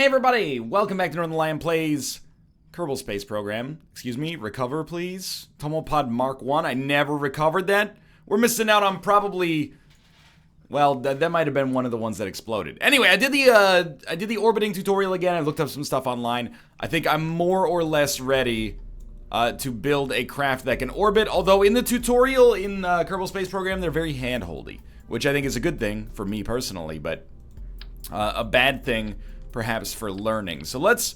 everybody! Welcome back to Northernlion Plays Kerbal Space Program. Excuse me, recover please. Tomopod Mark 1, I never recovered that. We're missing out on probably... Well, that might have been one of the ones that exploded. Anyway, I did the orbiting tutorial again. I looked up some stuff online. I think I'm more or less ready to build a craft that can orbit. Although in the tutorial in Kerbal Space Program, they're very hand-holdy, which I think is a good thing for me personally, but a bad thing perhaps for learning. So let's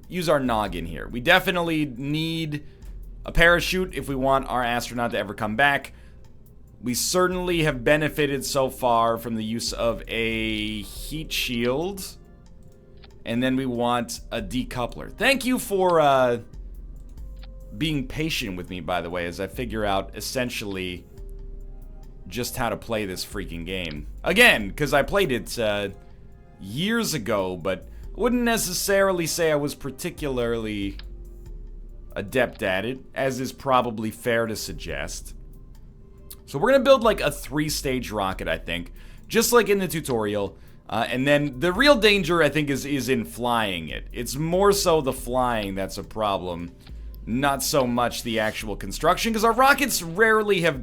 use our noggin here. We definitely need a parachute if we want our astronaut to ever come back. We certainly have benefited so far from the use of a heat shield. And then we want a decoupler. Thank you for being patient with me, by the way, as I figure out essentially just how to play this freaking game. Again, because I played it years ago, but wouldn't necessarily say I was particularly adept at it, as is probably fair to suggest. So we're gonna build like a 3-stage rocket, I think, just like in the tutorial. And then the real danger, I think, is in flying it. It's more so the flying that's a problem, not so much the actual construction, because our rockets rarely have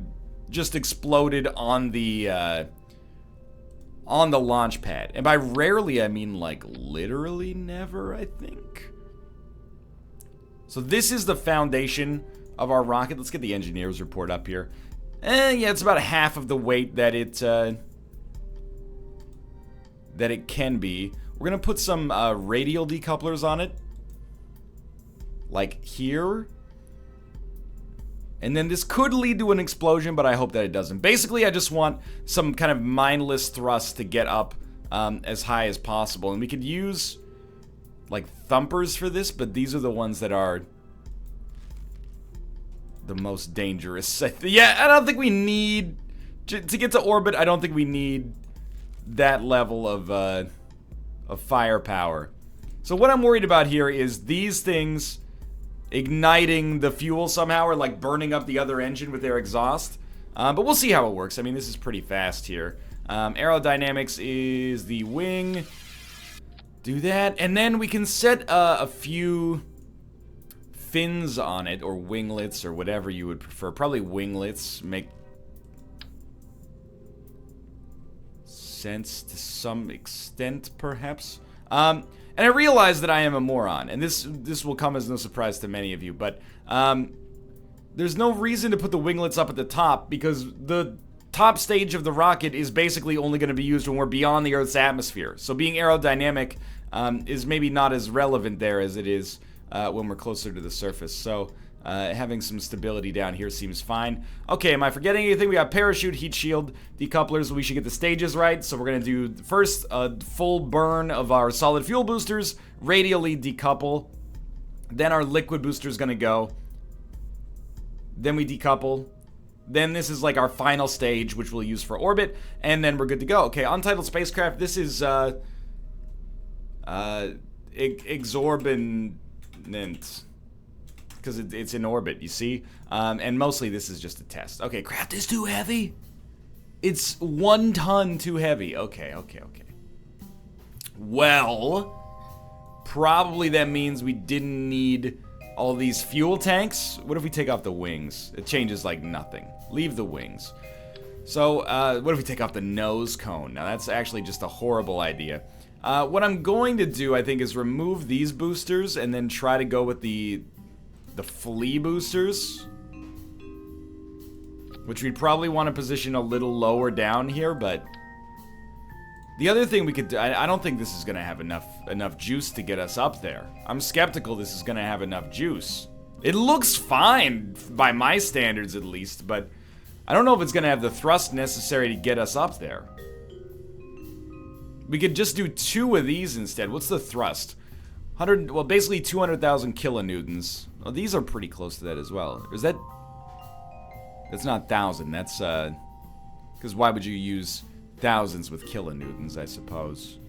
just exploded on the launch pad. And by rarely, I mean like literally never, I think. So this is the foundation of our rocket. Let's get the engineer's report up here. Yeah, it's about half of the weight that it can be. We're gonna put some radial decouplers on it, like here. And then this could lead to an explosion, but I hope that it doesn't. Basically, I just want some kind of mindless thrust to get up as high as possible. And we could use, like, thumpers for this, but these are the ones that are the most dangerous. Yeah, I don't think we need... To get to orbit, I don't think we need that level of firepower. So what I'm worried about here is these things igniting the fuel somehow, or like burning up the other engine with their exhaust. But we'll see how it works. I mean, this is pretty fast here. Aerodynamics is the wing. Do that. And then we can set a few fins on it, or winglets, or whatever you would prefer. Probably winglets make sense to some extent, perhaps. And I realize that I am a moron, and this will come as no surprise to many of you, but there's no reason to put the winglets up at the top, because the top stage of the rocket is basically only going to be used when we're beyond the Earth's atmosphere. So being aerodynamic is maybe not as relevant there as it is when we're closer to the surface. So having some stability down here seems fine. Okay, am I forgetting anything? We got parachute, heat shield, decouplers. We should get the stages right. So we're going to do first a full burn of our solid fuel boosters, radially decouple. Then our liquid booster is going to go. Then we decouple. Then this is like our final stage, which we'll use for orbit. And then we're good to go. Okay, untitled spacecraft. This is exorbitant. Because it's in orbit, you see? And mostly this is just a test. Okay, craft is too heavy. It's 1 ton too heavy. Okay. Well, probably that means we didn't need all these fuel tanks. What if we take off the wings? It changes like nothing. Leave the wings. So, what if we take off the nose cone? Now, that's actually just a horrible idea. What I'm going to do, I think, is remove these boosters and then try to go with the flea boosters, which we'd probably want to position a little lower down here. But the other thing we could do, I don't think this is going to have enough juice to get us up there. I'm skeptical this is going to have enough juice. It looks fine by my standards, at least, but I don't know if it's going to have the thrust necessary to get us up there. We could just do 2 of these instead. What's the thrust? Well, basically 200,000 kilonewtons. Well, these are pretty close to that as well. Or is that... That's not 1,000. That's, because why would you use thousands with kilonewtons, I suppose?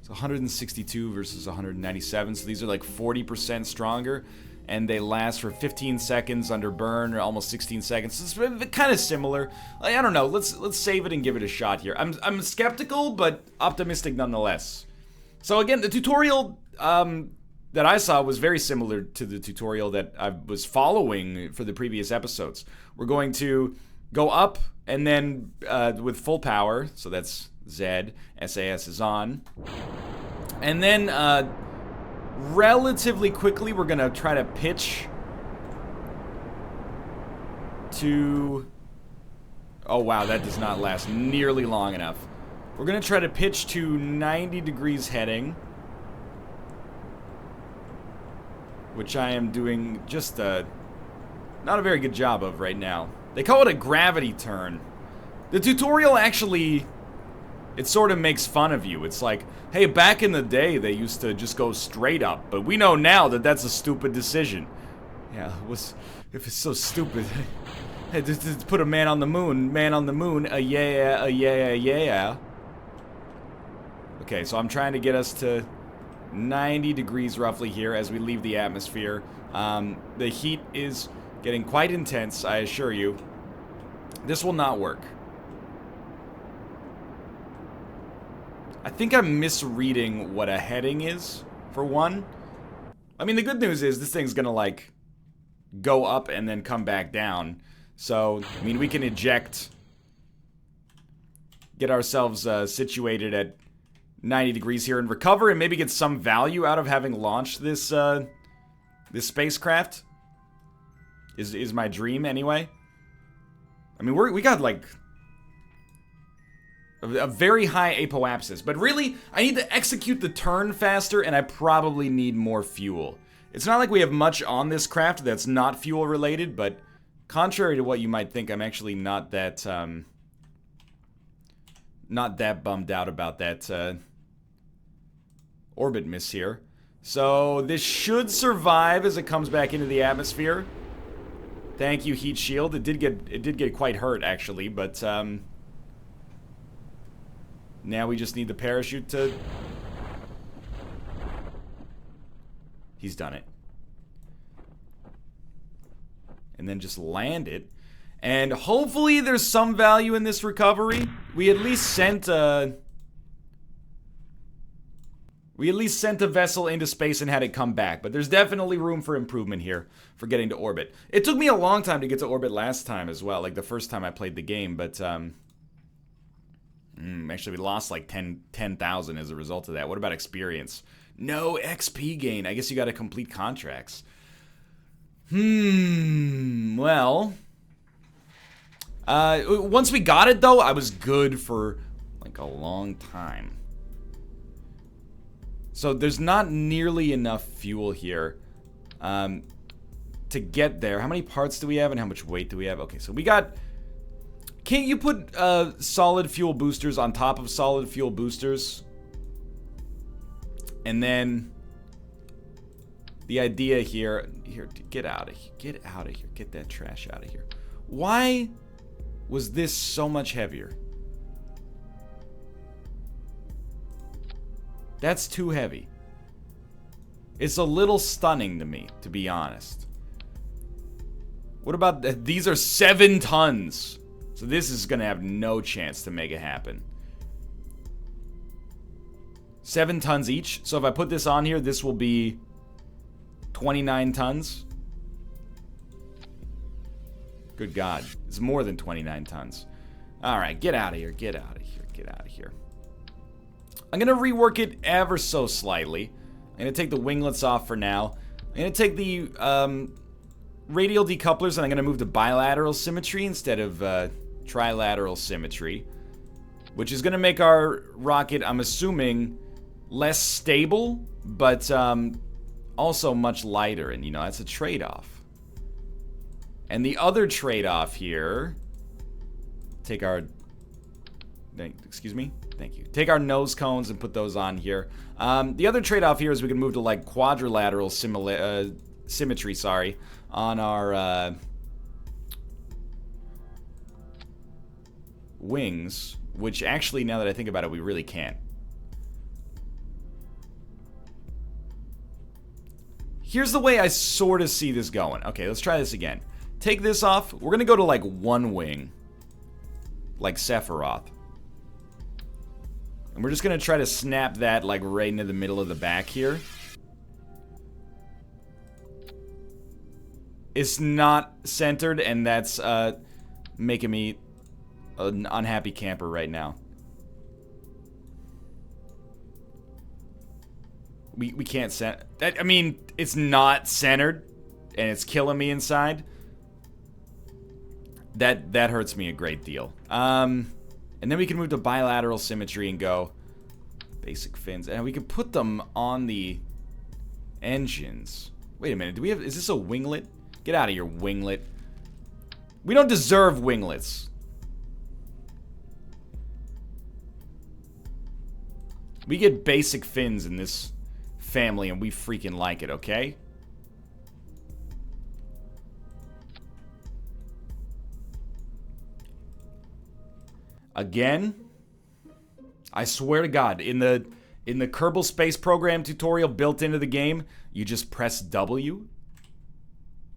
It's 162 versus 197, so these are like 40% stronger. And they last for 15 seconds under burn, or almost 16 seconds. It's kind of similar. I don't know. Let's save it and give it a shot here. I'm skeptical, but optimistic nonetheless. So again, the tutorial that I saw was very similar to the tutorial that I was following for the previous episodes. We're going to go up and then with full power, so that's Z, SAS is on. And then relatively quickly we're gonna try to pitch to... Oh wow, that does not last nearly long enough. We're gonna try to pitch to 90 degrees heading, which I am doing just not a very good job of right now. They call it a gravity turn. The tutorial actually, it sort of makes fun of you. It's like, hey, back in the day they used to just go straight up, but we know now that that's a stupid decision. Yeah, if it's so stupid. Hey, just put a man on the moon, yeah. Okay, so I'm trying to get us to 90 degrees roughly here as we leave the atmosphere. The heat is getting quite intense, I assure you. This will not work. I think I'm misreading what a heading is, for one. I mean, the good news is this thing's gonna, like, go up and then come back down. So, I mean, we can eject, get ourselves situated at 90 degrees here and recover and maybe get some value out of having launched this this spacecraft. Is my dream anyway. I mean, we got like a very high apoapsis, but really I need to execute the turn faster and I probably need more fuel. It's not like we have much on this craft that's not fuel related, but contrary to what you might think, I'm actually not that bummed out about that orbit miss here. So this should survive as it comes back into the atmosphere. Thank you, heat shield. It did get quite hurt actually, but now we just need the parachute to... He's done it. And then just land it. And hopefully there's some value in this recovery. We at least sent a vessel into space and had it come back. But there's definitely room for improvement here for getting to orbit. It took me a long time to get to orbit last time as well, like the first time I played the game, but actually we lost like 10,000 as a result of that. What about experience? No XP gain. I guess you gotta complete contracts. Well, once we got it though, I was good for like a long time. So there's not nearly enough fuel here to get there. How many parts do we have and how much weight do we have? Okay, so we got... Can't you put solid fuel boosters on top of solid fuel boosters? And then the idea here, get out of here, get that trash out of here. Why was this so much heavier? That's too heavy. It's a little stunning to me, to be honest. What about, these are 7 tons. So this is gonna have no chance to make it happen. 7 tons each. So if I put this on here, this will be 29 tons. Good God. It's more than 29 tons. Alright, get out of here, get out of here, get out of here. I'm gonna rework it ever so slightly. I'm gonna take the winglets off for now. I'm gonna take the radial decouplers and I'm gonna move to bilateral symmetry instead of trilateral symmetry, which is gonna make our rocket, I'm assuming, less stable, but also much lighter, and you know, that's a trade-off. And the other trade-off here, take our, excuse me, thank you. Take our nose cones and put those on here. The other trade-off here is we can move to like quadrilateral symmetry, sorry, on our wings, which actually, now that I think about it, we really can't. Here's the way I sort of see this going. Okay, let's try this again. Take this off. We're gonna go to like one wing, like Sephiroth. And we're just gonna try to snap that, like, right into the middle of the back here. It's not centered, and that's, making me an unhappy camper right now. We can't center... I mean, it's not centered, and it's killing me inside. That hurts me a great deal. And then we can move to bilateral symmetry and go basic fins. And we can put them on the engines. Wait a minute, do we have... Is this a winglet? Get out of here, winglet. We don't deserve winglets. We get basic fins in this family, and we freaking like it, okay? Again, I swear to God, in the Kerbal Space Program tutorial built into the game, you just press W,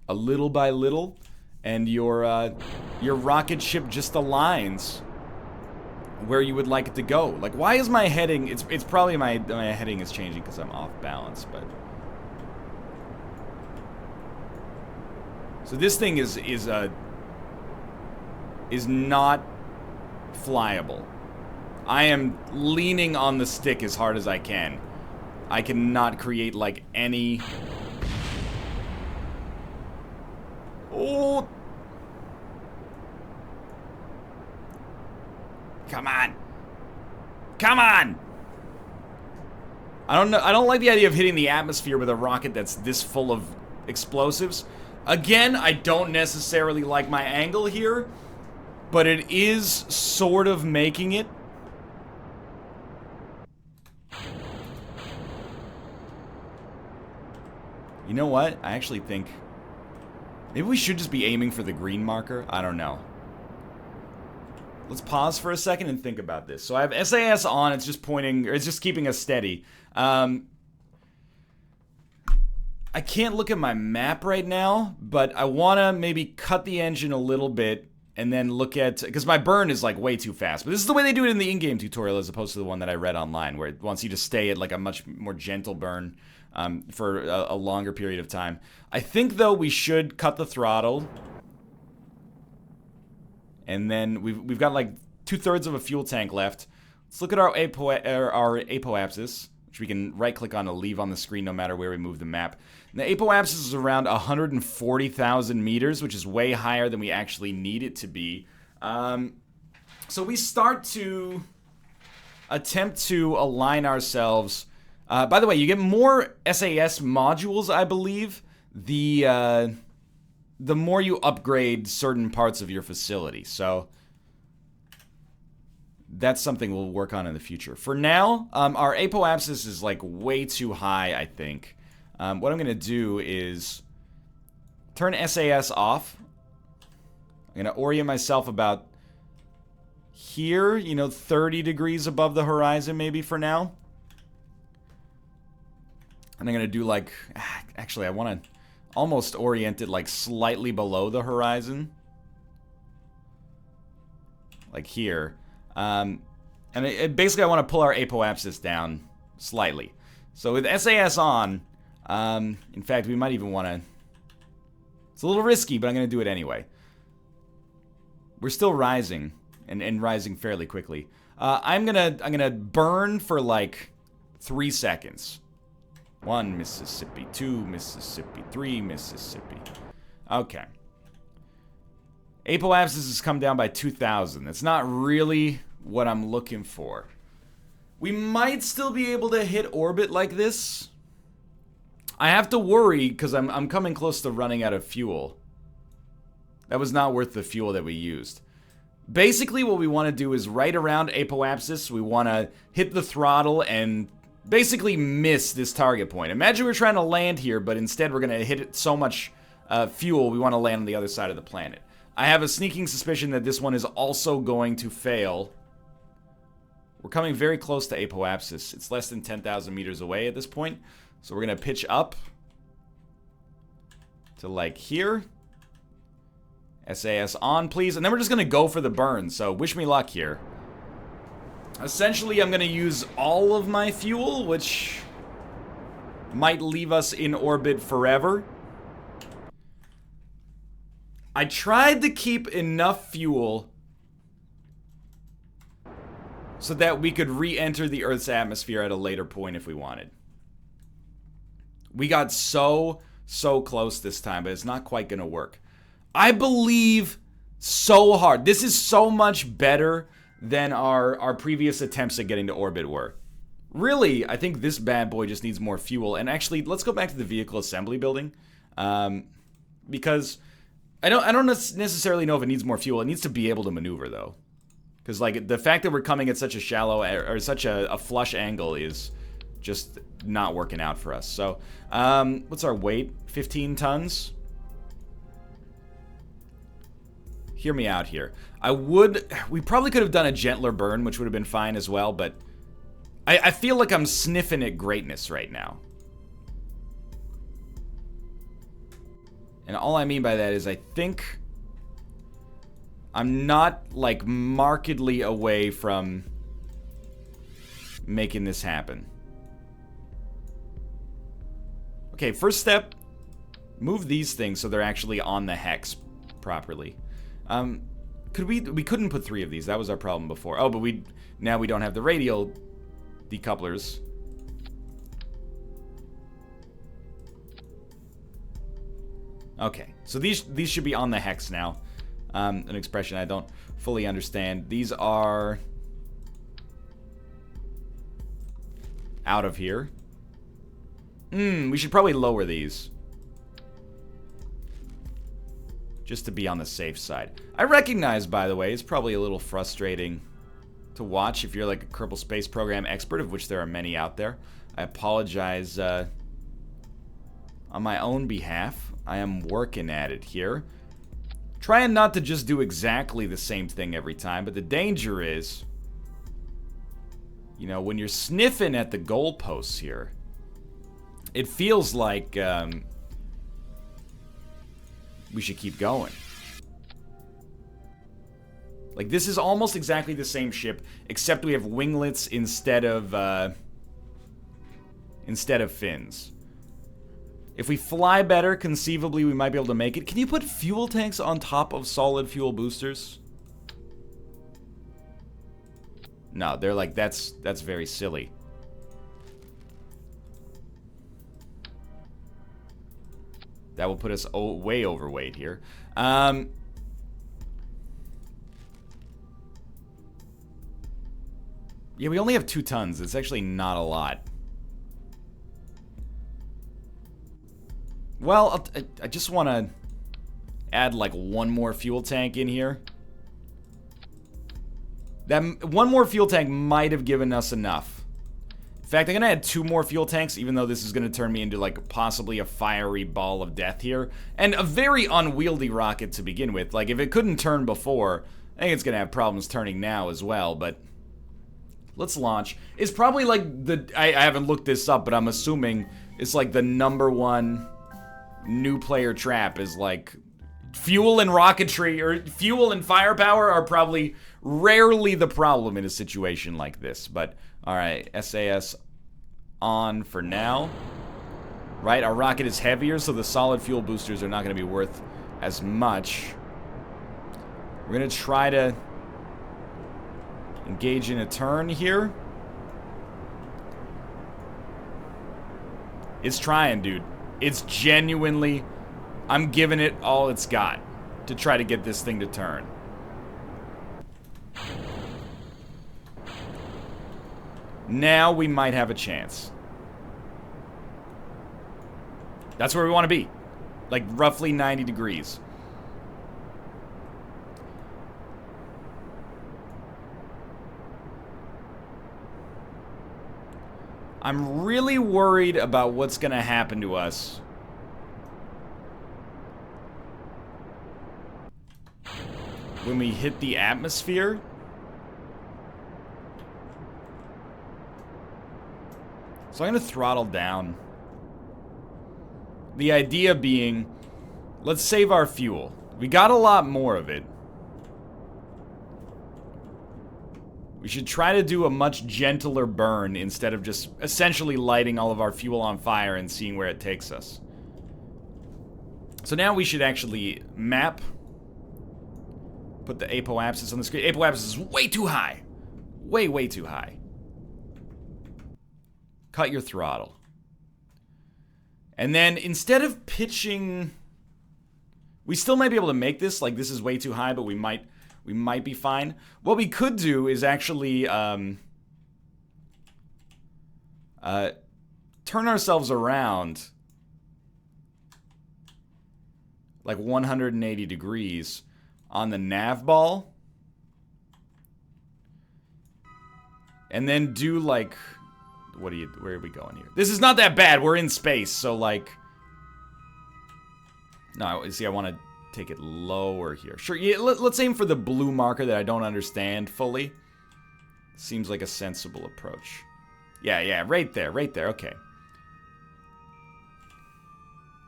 a little by little, and your rocket ship just aligns where you would like it to go. Like, why is my heading... It's probably my heading is changing because I'm off balance, but... So this thing is not flyable. I am leaning on the stick as hard as I can. I cannot create, like, any... Oh! Come on! Come on! I don't know. I don't like the idea of hitting the atmosphere with a rocket that's this full of explosives. Again, I don't necessarily like my angle here, but it is sort of making it. You know what? I actually think maybe we should just be aiming for the green marker. I don't know. Let's pause for a second and think about this. So I have SAS on. It's just pointing, or it's just keeping us steady. I can't look at my map right now, but I want to maybe cut the engine a little bit and then look at... Because my burn is, like, way too fast. But this is the way they do it in the in-game tutorial as opposed to the one that I read online, where it wants you to stay at, like, a much more gentle burn for a longer period of time. I think, though, we should cut the throttle. And then we've got, like, 2/3 of a fuel tank left. Let's look at our apoapsis, which we can right-click on to leave on the screen no matter where we move the map. And the apoapsis is around 140,000 meters, which is way higher than we actually need it to be. So we start to attempt to align ourselves. By the way, you get more SAS modules, I believe, the more you upgrade certain parts of your facility. So that's something we'll work on in the future. For now, our apoapsis is, like, way too high, I think. What I'm going to do is turn SAS off. I'm going to orient myself about here, you know, 30 degrees above the horizon maybe for now. And I'm going to do, like... Actually, I want to almost orient it, like, slightly below the horizon. Like here. And basically I want to pull our apoapsis down slightly. So with SAS on, in fact, we might even want to... It's a little risky, but I'm going to do it anyway. We're still rising, and rising fairly quickly. I'm gonna burn for, like, 3 seconds. 1 Mississippi, 2 Mississippi, 3 Mississippi. Okay. Apoapsis has come down by 2,000. That's not really what I'm looking for. We might still be able to hit orbit like this. I have to worry because I'm coming close to running out of fuel. That was not worth the fuel that we used. Basically, what we want to do is right around apoapsis, we want to hit the throttle and basically miss this target point. Imagine we're trying to land here, but instead we're going to hit it so much fuel, we want to land on the other side of the planet. I have a sneaking suspicion that this one is also going to fail. We're coming very close to apoapsis. It's less than 10,000 meters away at this point. So we're going to pitch up to, like, here. SAS on, please. And then we're just going to go for the burn. So wish me luck here. Essentially, I'm going to use all of my fuel, which might leave us in orbit forever. I tried to keep enough fuel so that we could re-enter the Earth's atmosphere at a later point if we wanted. We got so close this time, but it's not quite going to work. I believe so hard. This is so much better than our previous attempts at getting to orbit were. Really, I think this bad boy just needs more fuel. And actually, let's go back to the vehicle assembly building. Because I don't necessarily know if it needs more fuel. It needs to be able to maneuver, though. Because, like, the fact that we're coming at such a shallow, or such a flush angle is just not working out for us. So, what's our weight? 15 tons? Hear me out here. We probably could have done a gentler burn, which would have been fine as well, but I feel like I'm sniffing at greatness right now. And all I mean by that is I think I'm not, like, markedly away from making this happen. Okay, first step, move these things so they're actually on the hex properly. We couldn't put 3 of these. That was our problem before. Oh, but now we don't have the radial decouplers. Okay, so these should be on the hex now. An expression I don't fully understand. These are out of here. We should probably lower these, just to be on the safe side. I recognize, by the way, it's probably a little frustrating to watch if you're like a Kerbal Space Program expert, of which there are many out there. I apologize on my own behalf. I am working at it here. Trying not to just do exactly the same thing every time, but the danger is, you know, when you're sniffing at the goalposts here, it feels like we should keep going. Like, this is almost exactly the same ship, except we have winglets instead of fins. If we fly better, conceivably we might be able to make it. Can you put fuel tanks on top of solid fuel boosters? No, they're like, that's very silly. That will put us way overweight here. Yeah, we only have 2 tons. It's actually not a lot. Well, I just want to add like 1 more fuel tank in here. That 1 more fuel tank might have given us enough. In fact, I'm going to add 2 more fuel tanks, even though this is going to turn me into like possibly a fiery ball of death here. And a very unwieldy rocket to begin with. Like, if it couldn't turn before, I think it's going to have problems turning now as well, but let's launch. It's probably like I haven't looked this up, but I'm assuming it's like the #1 new player trap is like fuel and rocketry, or fuel and firepower are probably rarely the problem in a situation like this. But alright, SAS on for now. Right, our rocket is heavier, so the solid fuel boosters are not going to be worth as much. We're going to try to engage in a turn here. It's trying, dude. It's genuinely, I'm giving it all it's got to try to get this thing to turn. Now we might have a chance. That's where we want to be. Like roughly 90 degrees. I'm really worried about what's going to happen to us when we hit the atmosphere. So I'm going to throttle down. The idea being, let's save our fuel. We got a lot more of it. We should try to do a much gentler burn instead of just essentially lighting all of our fuel on fire and seeing where it takes us. So now we should actually map. Put the apoapsis on the screen. Apoapsis is way too high. Way, way too high. Cut your throttle. And then instead of pitching... We still might be able to make this. Like, this is way too high, but we might be fine. What we could do is actually turn ourselves around like 180 degrees on the nav ball. And then do like... where are we going here? This is not that bad. We're in space, so like... No, see, I want to take it lower here. Sure, yeah, let's aim for the blue marker that I don't understand fully. Seems like a sensible approach. Yeah, right there, okay.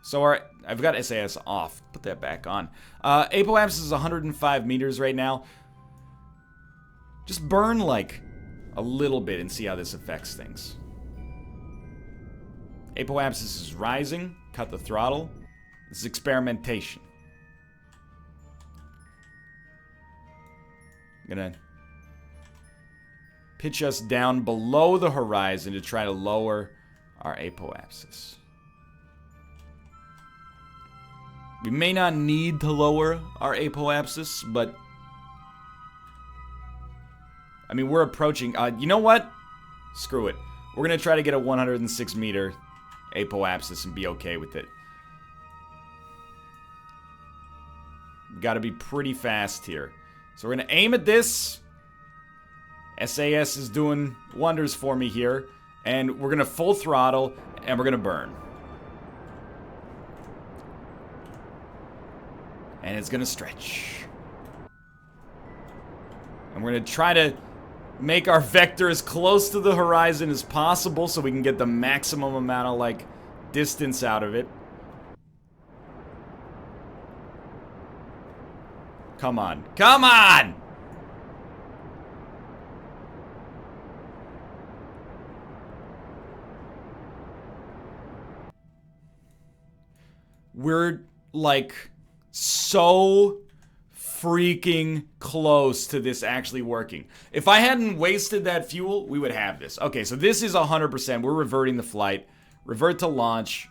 So I've got SAS off. Put that back on. Apoapsis is 105 meters right now. Just burn like a little bit and see how this affects things. Apoapsis is rising. Cut the throttle. This is experimentation. I'm gonna pitch us down below the horizon to try to lower our apoapsis. We may not need to lower our apoapsis, but I mean, we're approaching... you know what? Screw it. We're gonna try to get a 106 meter apoapsis and be okay with it. Got to be pretty fast here. So we're going to aim at this. SAS is doing wonders for me here. And we're going to full throttle, and we're going to burn. And it's going to stretch. And we're going to try to make our vector as close to the horizon as possible so we can get the maximum amount of, like, distance out of it. Come on. Come on! We're, like, so freaking close to this actually working. If I hadn't wasted that fuel, we would have this. Okay, so this is 100%. We're reverting the flight. Revert to launch.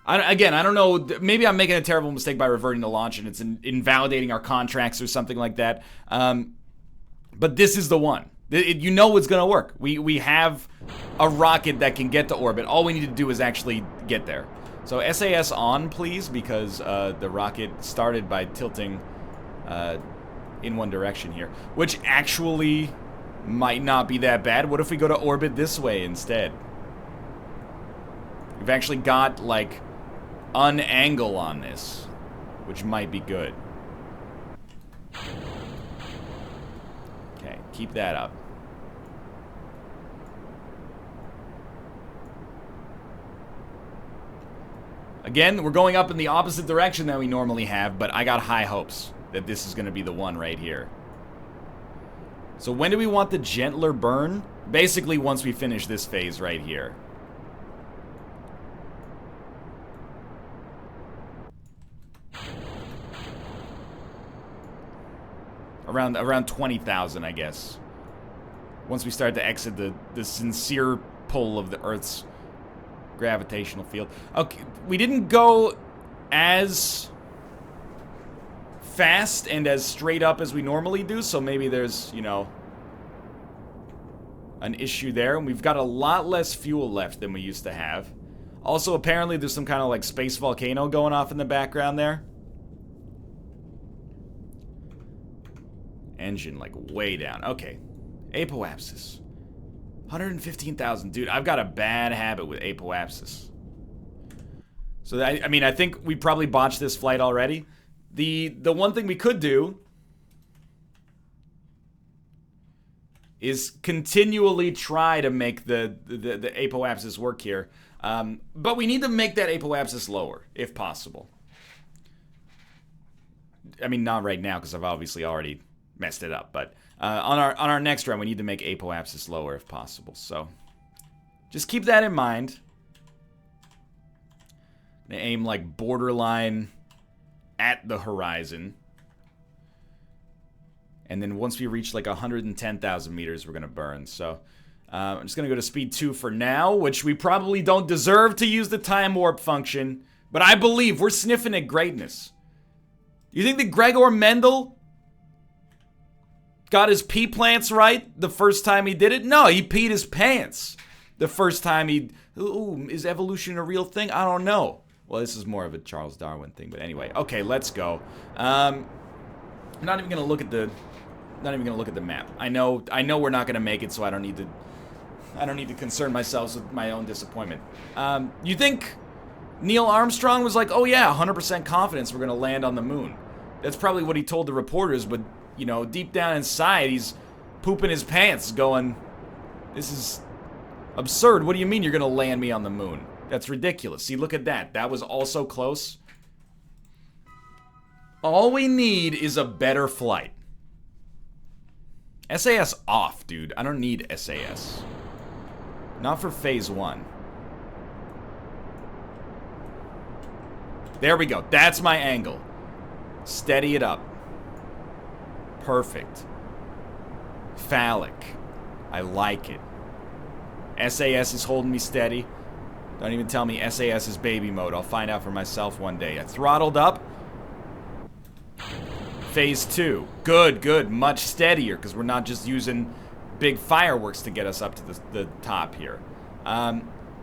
Again, I don't know, maybe I'm making a terrible mistake by reverting to launch and it's invalidating our contracts or something like that. But this is the one. You know it's going to work. We have a rocket that can get to orbit. All we need to do is actually get there. So SAS on, please, because the rocket started by tilting in one direction here. Which actually might not be that bad. What if we go to orbit this way instead? We've actually got, like... an angle on this, which might be good. Okay, keep that up. Again, we're going up in the opposite direction that we normally have, but I got high hopes that this is going to be the one right here. So when do we want the gentler burn? Basically, once we finish this phase right here. Around 20,000, I guess. Once we start to exit the sincere pull of the Earth's gravitational field. Okay, we didn't go as fast and as straight up as we normally do, so maybe there's, you know, an issue there. And we've got a lot less fuel left than we used to have. Also, apparently there's some kind of like space volcano going off in the background there. Engine, like, way down. Okay. Apoapsis. 115,000. Dude, I've got a bad habit with apoapsis. So, I mean, I think we probably botched this flight already. The one thing we could do is continually try to make the apoapsis work here. But we need to make that apoapsis lower, if possible. I mean, not right now, because I've obviously already... messed it up, but On our next run, we need to make apoapsis lower if possible. So just keep that in mind. Gonna aim like borderline at the horizon. And then once we reach like 110,000 meters, we're gonna burn. So I'm just gonna go to speed 2 for now, which we probably don't deserve to use the time warp function. But I believe we're sniffing at greatness. You think that Gregor Mendel got his pee plants right the first time he did it? No, he peed his pants the first time he... Ooh, is evolution a real thing? I don't know. Well, this is more of a Charles Darwin thing, but anyway. Okay, let's go. I'm not even gonna look at the... Not even gonna look at the map. I know we're not gonna make it, so I don't need to concern myself with my own disappointment. You think Neil Armstrong was like, oh yeah, 100% confidence we're gonna land on the moon? That's probably what he told the reporters, but you know, deep down inside, he's pooping his pants going, this is absurd. What do you mean you're gonna land me on the moon? That's ridiculous. See, look at that. That was also close. All we need is a better flight. SAS off, dude. I don't need SAS. Not for phase 1. There we go. That's my angle. Steady it up. Perfect. Phallic. I like it. SAS is holding me steady. Don't even tell me SAS is baby mode. I'll find out for myself one day. I throttled up. Phase 2. Good, good. Much steadier, because we're not just using big fireworks to get us up to the top here.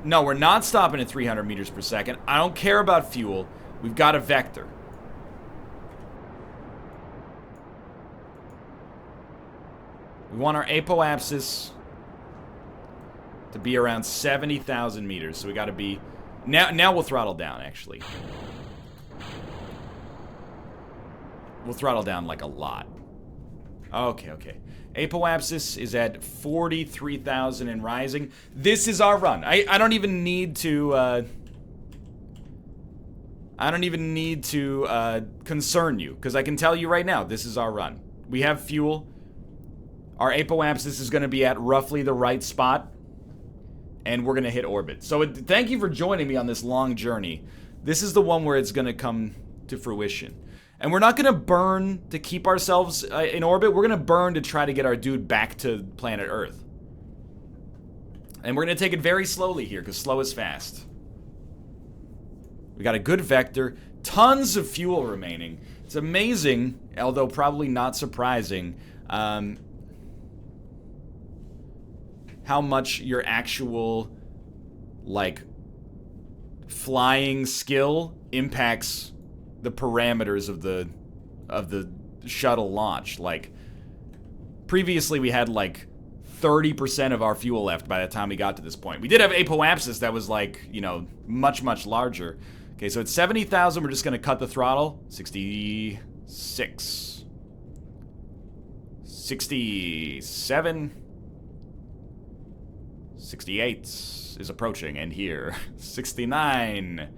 No, we're not stopping at 300 meters per second. I don't care about fuel. We've got a vector. We want our apoapsis to be around 70,000 meters. So we got to be... Now we'll throttle down, actually. We'll throttle down, like, a lot. Okay, okay. Apoapsis is at 43,000 and rising. This is our run. I don't even need to... I don't even need to concern you, because I can tell you right now, this is our run. We have fuel. Our apoapsis is going to be at roughly the right spot, and we're going to hit orbit. So thank you for joining me on this long journey. This is the one where it's going to come to fruition. And we're not going to burn to keep ourselves in orbit. We're going to burn to try to get our dude back to planet Earth. And we're going to take it very slowly here, because slow is fast. We got a good vector, tons of fuel remaining. It's amazing, although probably not surprising, how much your actual, like, flying skill impacts the parameters of the shuttle launch. Like, previously we had, like, 30% of our fuel left by the time we got to this point. We did have apoapsis that was, like, you know, much, much larger. Okay, so at 70,000, we're just going to cut the throttle. 66. 67. 68 is approaching, and here. 69.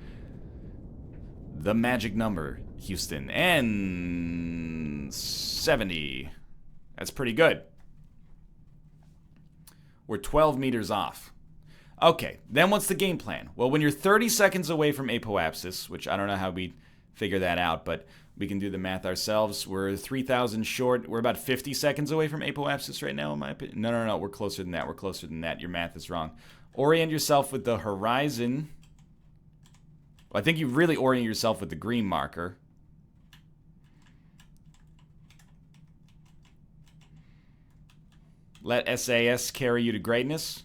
The magic number, Houston. And 70. That's pretty good. We're 12 meters off. Okay, then what's the game plan? Well, when you're 30 seconds away from apoapsis, which I don't know how we figure that out, but we can do the math ourselves. We're 3,000 short. We're about 50 seconds away from apoapsis right now, in my opinion. No. We're closer than that. We're closer than that. Your math is wrong. Orient yourself with the horizon. Well, I think you really orient yourself with the green marker. Let SAS carry you to greatness.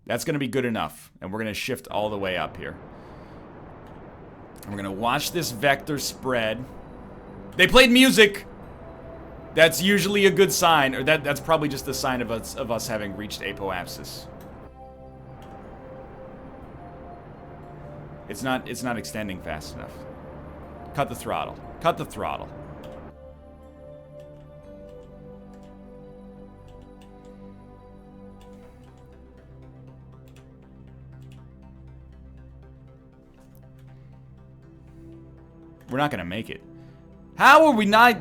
That's going to be good enough. And we're going to shift all the way up here. And we're going to watch this vector spread. They played music! That's usually a good sign. Or that's probably just a sign of us having reached apoapsis. It's not extending fast enough. Cut the throttle. Cut the throttle. We're not gonna make it. How are we not...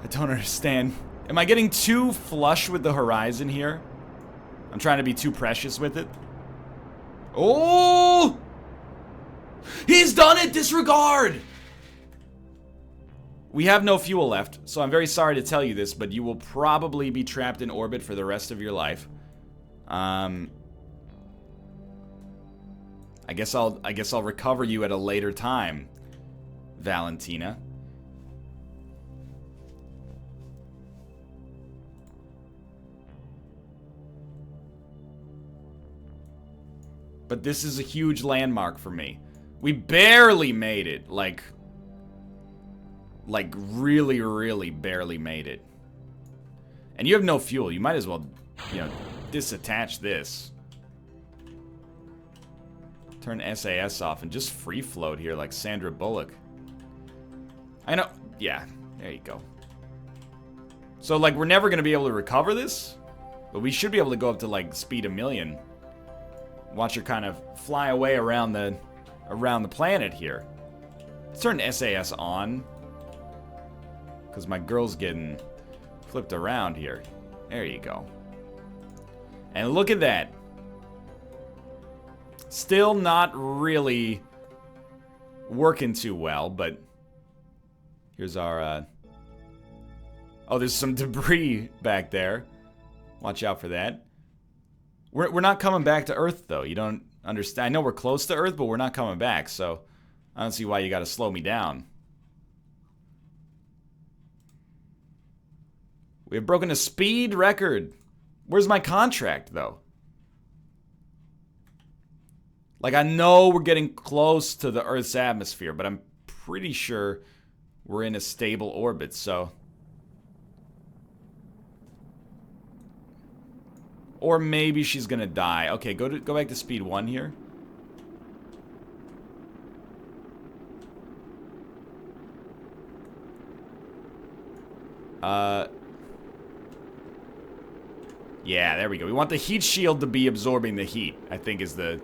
I don't understand. Am I getting too flush with the horizon here? I'm trying to be too precious with it. Oh! He's done it! Disregard! We have no fuel left, so I'm very sorry to tell you this, but you will probably be trapped in orbit for the rest of your life. I guess I'll recover you at a later time, Valentina. But this is a huge landmark for me. We barely made it, like really, really barely made it. And you have no fuel. You might as well, you know, disattach this. Turn SAS off and just free float here like Sandra Bullock. I know. Yeah, there you go. So, like, we're never going to be able to recover this, but we should be able to go up to, like, speed 1,000,000. Watch her kind of fly away around the planet here. Let's turn SAS on, because my girl's getting flipped around here. There you go. And look at that. Still not really working too well, but here's our, oh, there's some debris back there. Watch out for that. We're not coming back to Earth, though. You don't understand. I know we're close to Earth, but we're not coming back, so I don't see why you gotta slow me down. We have broken a speed record. Where's my contract, though? Like, I know we're getting close to the Earth's atmosphere, but I'm pretty sure we're in a stable orbit, so... Or maybe she's gonna die. Okay, go back to speed 1 here. Yeah, there we go. We want the heat shield to be absorbing the heat, I think is the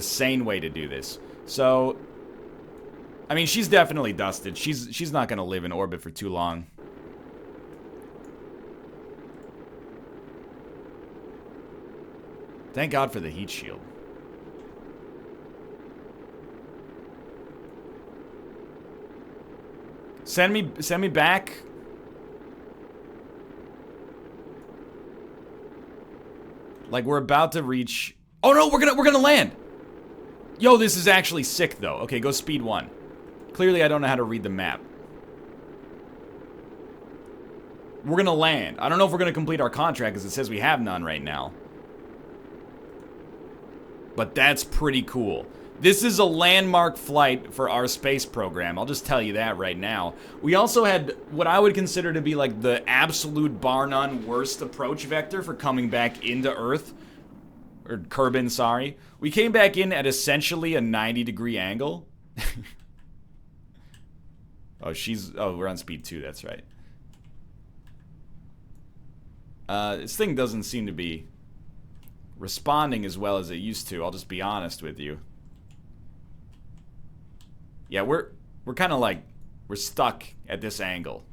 sane way to do this. So, I mean, she's definitely dusted. She's not gonna live in orbit for too long. Thank God for the heat shield. Send me back. Like, we're about to reach... Oh no, we're gonna land. Yo, this is actually sick though. Okay, go speed 1. Clearly I don't know how to read the map. We're gonna land. I don't know if we're gonna complete our contract because it says we have none right now. But that's pretty cool. This is a landmark flight for our space program. I'll just tell you that right now. We also had what I would consider to be like the absolute bar none worst approach vector for coming back into Earth. Or Kerbin, sorry. We came back in at essentially a 90-degree angle. Oh, we're on speed 2, that's right. This thing doesn't seem to be responding as well as it used to. I'll just be honest with you. Yeah, we're kind of like, we're stuck at this angle.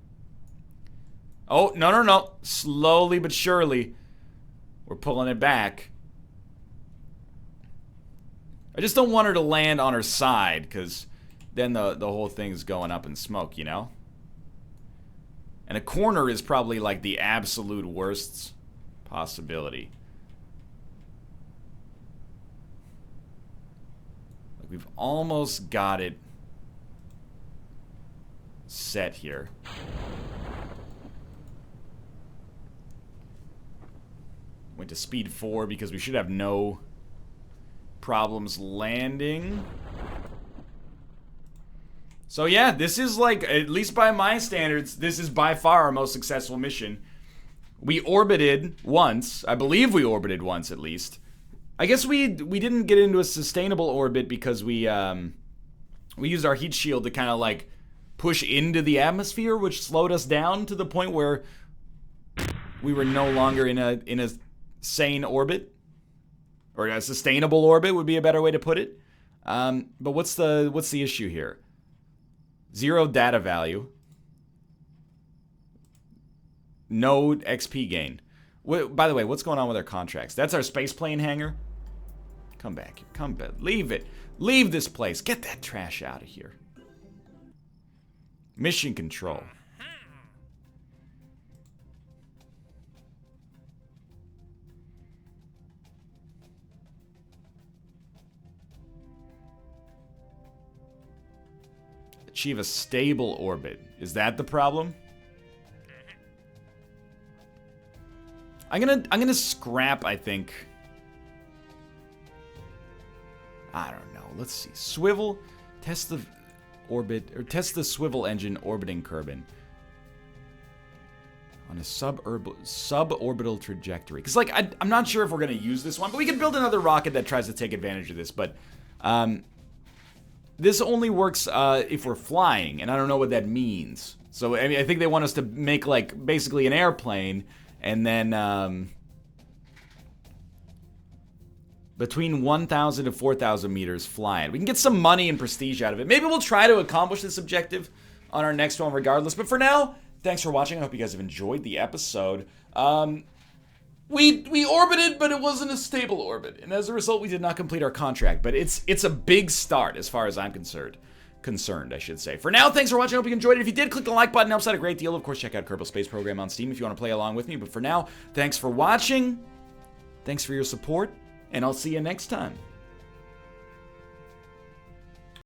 Oh, no. Slowly but surely, we're pulling it back. I just don't want her to land on her side, because then the whole thing's going up in smoke, you know? And a corner is probably like the absolute worst possibility. Like, we've almost got it set here. Went to speed 4 because we should have no problems landing. So yeah, this is like, at least by my standards, this is by far our most successful mission. We orbited once. I believe we orbited once at least. I guess we didn't get into a sustainable orbit because we used our heat shield to kind of like push into the atmosphere, which slowed us down to the point where we were no longer in a sane orbit, or a sustainable orbit would be a better way to put it. But what's the issue here? 0 data value. No XP gain. By the way, what's going on with our contracts? That's our space plane hangar. Come back here. Come back. Leave it. Leave this place. Get that trash out of here. Mission control. Achieve a stable orbit. Is that the problem? I'm gonna scrap, I think. I don't know. Let's see. Swivel. Test the orbit, or test the swivel engine orbiting Kerbin on a sub-orbital trajectory. Because, like, I'm not sure if we're going to use this one, but we could build another rocket that tries to take advantage of this. But this only works if we're flying, and I don't know what that means. So, I mean, I think they want us to make, like, basically an airplane, and then between 1,000 to 4,000 meters flying. We can get some money and prestige out of it. Maybe we'll try to accomplish this objective on our next one regardless. But for now, thanks for watching. I hope you guys have enjoyed the episode. We orbited, but it wasn't a stable orbit. And as a result, we did not complete our contract. But it's a big start as far as I'm concerned, I should say. For now, thanks for watching. I hope you enjoyed it. If you did, click the like button. It helps out a great deal. Of course, check out Kerbal Space Program on Steam if you want to play along with me. But for now, thanks for watching. Thanks for your support. And I'll see you next time.